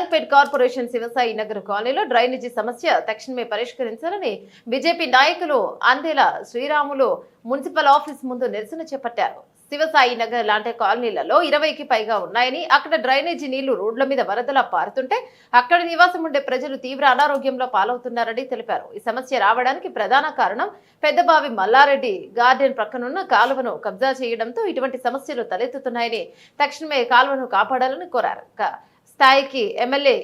Malakpet corporation Shivasai Nagar కాలనీలో drainage సమస్య తక్షణమే పరిష్కరించాలని బీజేపీ నాయకులు అందేల శ్రీరాములు మున్సిపల్ ఆఫీస్ ముందు నిరసన చేపట్టారు. శివసాయి నగర్ లాంటి కాలనీలలో 20కి పైగా ఉన్నాయని, అక్కడ డ్రైనేజీ నీళ్లు రోడ్ల మీద వరదలా పారుతుంటే అక్కడ నివాసం ఉండే ప్రజలు తీవ్ర అనారోగ్యంలో పాలవుతున్నారని తెలిపారు. ఈ సమస్య రావడానికి ప్రధాన కారణం పెద్దబావి మల్లారెడ్డి గార్డెన్ ప్రక్కనున్న కాలువను కబ్జా చేయడంతో ఇటువంటి సమస్యలు తలెత్తుతున్నాయని, తక్షణమే కాలువను కాపాడాలని కోరారు. స్థాయికి ఎమ్మెల్యే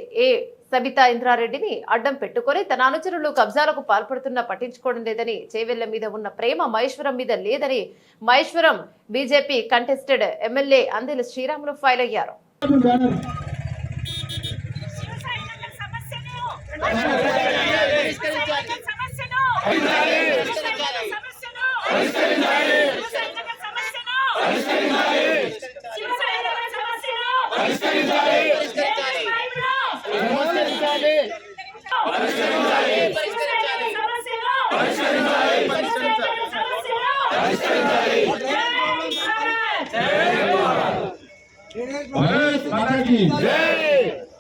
సబితా ఇంద్రారెడ్డిని అడ్డం పెట్టుకుని తన అనుచరులు కబ్జాలకు పాల్పడుతున్నా పట్టించుకోవడం లేదని, చేవెళ్ల మీద ఉన్న ప్రేమ మహేశ్వరం మీద లేదని Maheshwaram BJP contested MLA Andela Sriramulu file అయ్యారు.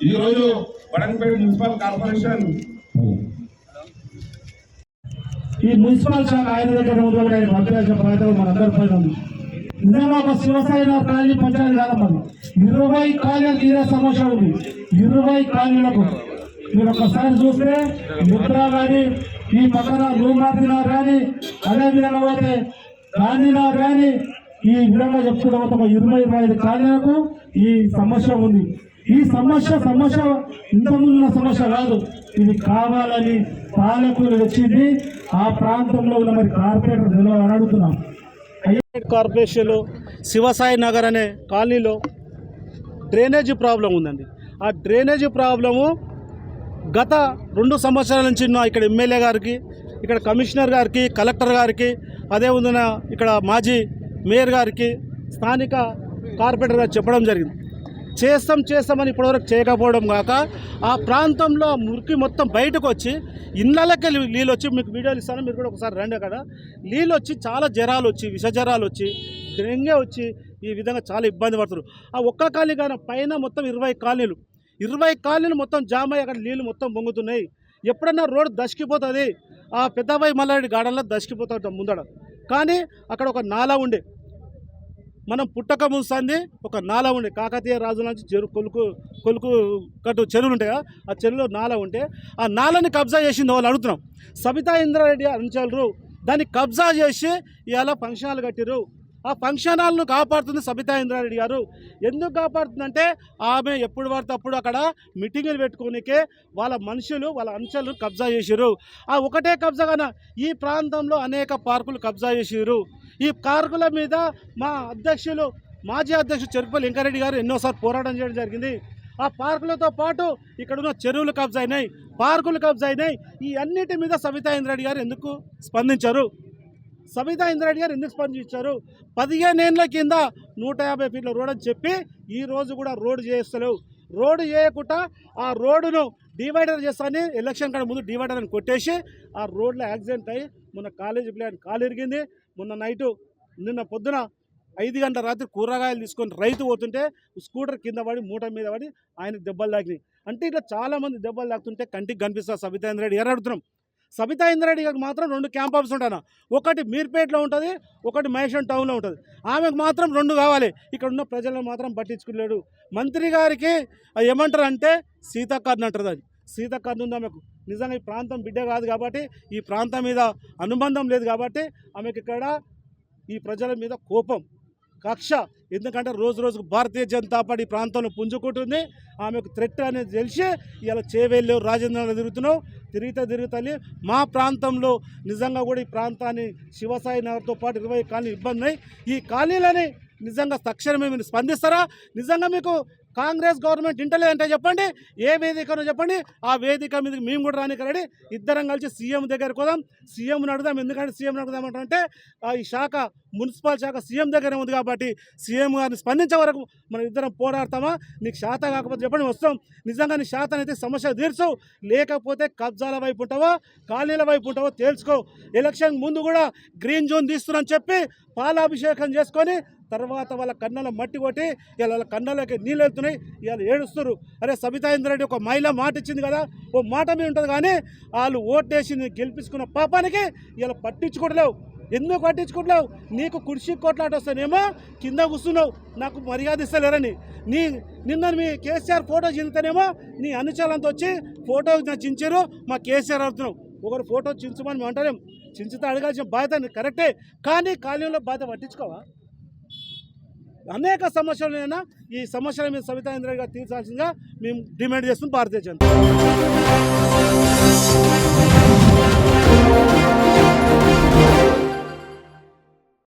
ఈ రోజు వడంపేట మున్సిపల్ కార్పొరేషన్ ఈ మున్సిపల్ శాఖ ఆయన దగ్గర ఆయన మంత్రి బాధ్యత మనందరి పైన ఉంది. నిజంగా ఒక శివసాయి కాలనీ పంచాయతీ కాదమ్మది. 20 కాలనీలు తీరే సమస్య ఉంది. 20 కాలనీలకు మీరు ఒక్కసారి చూస్తే ముద్ర కానీ, ఈ పక్కన రూమార్దినార్ కానీ, అదే విధంగా పోతే గాంధీనార్ కానీ, ఈ విధంగా చెప్పుకుంటూ ఒక 25 కాలనీలకు ఈ సమస్య ఉంది. ఈ సమస్య ఇంతకుముందున్న సమస్య కాదు, ఇది కావాలని పాలకులు వచ్చింది. ఆ ప్రాంతంలో ఉన్న మరి కార్పొరేటర్ నిలవాలని అడుగుతున్నాం. కార్పొరేషన్ శివసాయి నగర్ అనే కాలనీలో డ్రైనేజీ ప్రాబ్లం ఉందండి. ఆ డ్రైనేజీ ప్రాబ్లము గత 2 సంవత్సరాల నుంచి ఇక్కడ ఎమ్మెల్యే గారికి, ఇక్కడ కమిషనర్ గారికి, కలెక్టర్ గారికి, అదేవిధంగా ఇక్కడ మాజీ మేయర్ గారికి, స్థానిక కార్పొరేటర్ గారు చెప్పడం జరిగింది. చేస్తామని ఇప్పటివరకు చేయకపోవడం కాక ఆ ప్రాంతంలో మురికి మొత్తం బయటకు వచ్చి ఇళ్ళకి నీళ్ళు వచ్చి, మీకు వీడియోలు ఇస్తాను, మీరు కూడా ఒకసారి రండి. అక్కడ నీళ్ళు వచ్చి చాలా జ్వరాలు వచ్చి, విష జ్వరాలు వచ్చి, డెంగ్యూ వచ్చి ఈ విధంగా చాలా ఇబ్బంది పడుతున్నారు. ఆ ఒక్క కాలనీ కానీ పైన మొత్తం 20 కాలనీలు మొత్తం జామ్ అయ్యి అక్కడ నీళ్ళు మొత్తం పొంగుతున్నాయి. ఎప్పుడన్నా రోడ్డు దశకిపోతుంది, ఆ పెద్దబాయి మల్లారెడ్డి గార్డెన్లో దశకిపోతాడు ముందడ. కానీ అక్కడ ఒక నాలా ఉండే, మనం పుట్టక ముందు ఒక నాలా ఉండే, కాకతీయ రాజుల నుంచి కొలుకు కట్టు చెరువులు ఉంటాయా, ఆ చెరువులో నాలా ఉంటే ఆ నాలని కబ్జా చేసింది వాళ్ళు అడుగుతున్నాం. సబితా ఇంద్రారెడ్డి అంచలరు దాన్ని కబ్జా చేసి ఇవాళ ఫంక్షన్ హాల్ కట్టిరు. ఆ ఫంక్షన్ హాల్ను కాపాడుతుంది సబితా ఇంద్రారెడ్డి గారు. ఎందుకు కాపాడుతుందంటే ఆమె ఎప్పుడు పడితే అప్పుడు అక్కడ మీటింగులు పెట్టుకోనికే వాళ్ళ మనుషులు, వాళ్ళ అంచెలు కబ్జా చేసిరు. ఆ ఒకటే కబ్జా కన్నా ఈ ప్రాంతంలో అనేక పార్కులు కబ్జా చేసిరు. ఈ పార్కుల మీద మా మాజీ అధ్యక్షులు చెరుకుపల్లి వెంకరెడ్డి గారు ఎన్నోసార్లు పోరాటం చేయడం జరిగింది. ఆ పార్కులతో పాటు ఇక్కడ ఉన్న చెరువులు కబ్జా అయినాయి, పార్కులు కబ్జా అయినాయి. ఈ అన్నిటి మీద సబితా ఇంద్రారెడ్డి గారు ఎందుకు స్పందించారు? సబితా ఇంద్రారెడ్డి గారు ఎందుకు స్పందించారు? 15 ఏళ్ళ కింద 150 ఫీట్ల రోడ్ అని చెప్పి ఈ రోజు కూడా రోడ్డు చేస్తలేవు. రోడ్డు చేయకుండా ఆ రోడ్డును డివైడర్ చేస్తాను, ఎలక్షన్ కంటే ముందు డివైడర్ అని కొట్టేసి ఆ రోడ్లో యాక్సిడెంట్ అయ్యి మొన్న కాలేజీ ప్లాన్ కాలు ఇరిగింది. నిన్న పొద్దున 5 గంటల రాత్రి కూరగాయలు తీసుకొని రైతు పోతుంటే స్కూటర్ కింద పడి మూట మీద పడి ఆయనకు దెబ్బలు తాకినాయి. అంటే ఇట్లా చాలామంది దెబ్బలు తాకుతుంటే కంటికి కనిపిస్తారు. సబితా ఇంద్రారెడ్డి గారు అడుగుతున్నాం. సబితా ఇంద్రారెడ్డి గారికి మాత్రం 2 క్యాంప్ ఆఫీస్ ఉంటాను, ఒకటి మీర్పేటలో ఉంటుంది, ఒకటి మహేశ్వరం టౌన్లో ఉంటుంది. ఆమెకు మాత్రం 2 కావాలి. ఇక్కడ ఉన్న ప్రజలను మాత్రం పట్టించుకోలేడు. మంత్రి గారికి ఏమంటారు అంటే సీతాకారుని అంటారు. అది సీతాకారుని ఉంది ఆమెకు. నిజంగా ఈ ప్రాంతం బిడ్డ కాదు కాబట్టి, ఈ ప్రాంతం మీద అనుబంధం లేదు కాబట్టి ఆమెకి ఇక్కడ ఈ ప్రజల మీద కోపం, కక్ష. ఎందుకంటే రోజుకు భారతీయ జనతా పార్టీ ప్రాంతంలో పుంజుకుంటుంది. ఆమెకు థ్రెట్ అనేది తెలిసి ఇలా చేవేళ్ళు రాజేంద్రనగర్ తిరుగుతుంది. మా ప్రాంతంలో నిజంగా కూడా ఈ ప్రాంతాన్ని శివసాయి నగర్తో పాటు 20 కాలనీ ఇబ్బంది. ఈ కాలనీలని నిజంగా తక్షణమే మీరు స్పందిస్తారా? నిజంగా మీకు కాంగ్రెస్ గవర్నమెంట్ ఇంటలేదంటే చెప్పండి, ఏ వేదికనో చెప్పండి. ఆ వేదిక మీదకి మేము కూడా రానికి రెడీ. ఇద్దరం కలిసి సీఎం దగ్గరికి పోదాం, సీఎంని అడుగుదాం. ఎందుకంటే సీఎంని అడుగుదామంటే ఈ శాఖ మున్సిపల్ శాఖ సీఎం దగ్గరే ఉంది కాబట్టి సీఎం గారిని స్పందించే వరకు మనం ఇద్దరం పోరాడతామా? నీకు శాత కాకపోతే చెప్పండి, వస్తాం. నిజంగా నీ శాతం అయితే సమస్య తీర్చు, లేకపోతే కబ్జాల వైపు ఉంటావో ఖాళీల వైపు ఉంటావో తేల్చుకో. ఎలక్షన్ ముందు కూడా గ్రీన్ జోన్ తీస్తున్నాని చెప్పి పాలాభిషేకం చేసుకొని తర్వాత వాళ్ళ కన్నుల మట్టి కొట్టి ఇలా వాళ్ళ కన్నులకి నీళ్ళు వెళ్తున్నాయి, ఇవాళ ఏడుస్తారు. అరే సబితా ఇంద్రారెడ్డి ఒక మహిళ మాట ఇచ్చింది కదా, ఓ మాట మీద ఉంటుంది, కానీ వాళ్ళు ఓటేసి గెలిపించుకున్న పాపానికి ఇలా పట్టించుకోవట్లేవు. ఎందుకు పట్టించుకోవట్లేవు? నీకు కుర్చీ కొట్లాట వస్తేనేమో కింద కూర్చున్నావు, నాకు మర్యాద ఇస్తలేరని. నిన్న మీ కేసీఆర్ ఫోటో చింతేనేమో నీ అనుచరులంతా వచ్చి ఫోటో చించారు, మా కేసీఆర్ అడుగుతున్నావు. ఒకరు ఫోటో చించమని మేము అంటారేం, చించితే అడగాల్సిన బాధ్యత కరెక్టే, కానీ కాలనీలో బాధ్యత పట్టించుకోవా? అనేక సమస్యలైనా ఈ సమస్యల మీద సబితా ఇంద్రారెడ్డి గారు తీర్చాల్సిందిగా మేము డిమాండ్ చేస్తున్నాం భారతీయ జనతా.